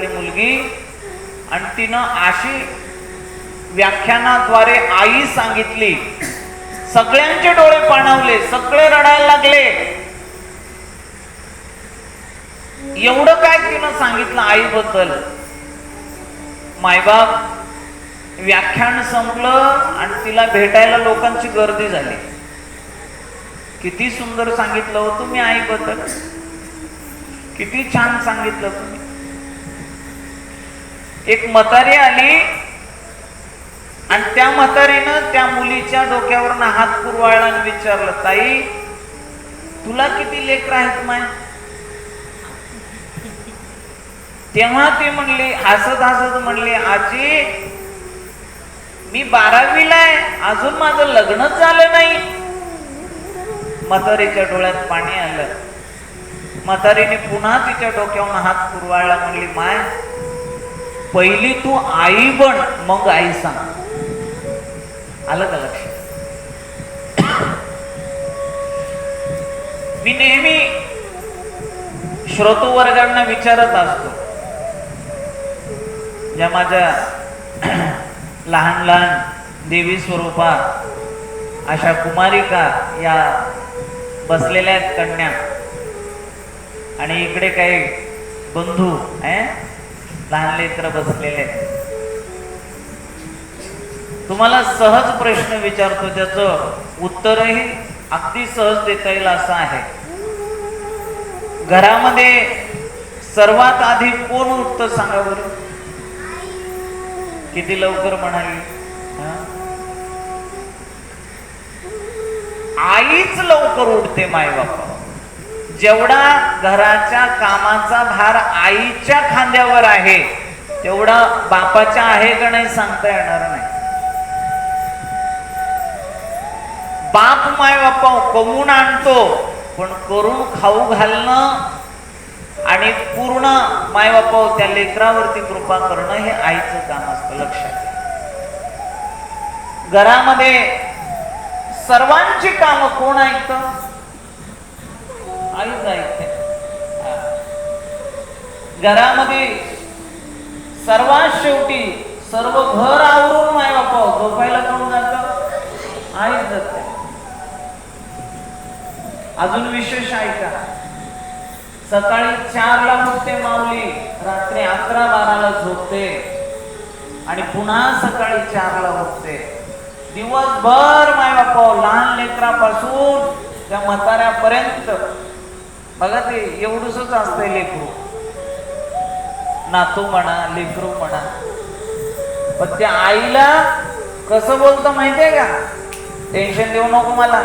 घरातली मुलगी, आणि तिनं अशी व्याख्यानाद्वारे आई सांगितली, सगळ्यांचे डोळे पाणावले, सगळे रडायला लागले. एवढं काय तिनं सांगितलं आईबद्दल. मायबाप व्याख्यान संपलं आणि तिला भेटायला लोकांची गर्दी झाली. किती सुंदर सांगितलं हो तुम्ही आईबद्दल, किती छान सांगितलं तुम्ही. एक म्हातारी आली आणि त्या म्हातारीनं त्या मुलीच्या डोक्यावरनं हात कुरवाळला आणि विचारलं, ताई तुला किती लेकरं आहेत माय? तेव्हा ती म्हणली, हसत हसत म्हणली, आजी मी 12वीला आहे, अजून माझं लग्नच झालं नाही. म्हातारीच्या डोळ्यात पाणी आलं. म्हातारीने पुन्हा तिच्या डोक्यावरून हात कुरवाळला, म्हणली, माय पहिली तू आई बन, मग आई सांग. आलं का लक्षात? मी नेहमी श्रोतो वर्गांना विचारत असतो, ज्या माझ्या लहान लहान देवी स्वरूपात अशा कुमारिका या बसलेल्या आहेत कन्या, आणि इकडे काही बंधू लहान लेकरं बसलेले आहेत. तुम्हाला सहज प्रश्न विचारतो, त्याचं उत्तरही अगदी सहज देता येईल असं आहे. घरामध्ये सर्वात आधी कोण उठतं सांगा बरं? किती लवकर म्हणाली? आईच लवकर उठते मायबापा. जेवढा घराच्या कामाचा भार आईच्या खांद्यावर आहे, तेवढा बापाच्या आहे का नाही सांगता येणार नाही. बाप मायबापा कमवून आणतो, पण करून खाऊ घालणं आणि पूर्ण मायबापा त्या लेकरावरती कृपा करणं हे आईचं काम असतं. लक्षात. घरामध्ये सर्वांची कामं कोण ऐकतं? आईच ऐकते. घरामध्ये सर्वात शेवटी सर्व घर आवरून मायबापा झोपायला कोण जातं? आईच जाते. अजून विशेष ऐका, सकाळी 4ला उठते माऊली, रात्री 11-12ला झोपते आणि पुन्हा सकाळी 4ला उठते. दिवसभर मायबापा लहान लेकरापासून त्या म्हाताऱ्यापर्यंत बघा, ते एवढंच असतंय लेकरू, नातू म्हणा लेकरू म्हणा. पण त्या आईला कसं बोलतं माहितीये का? टेन्शन देऊ नको मला,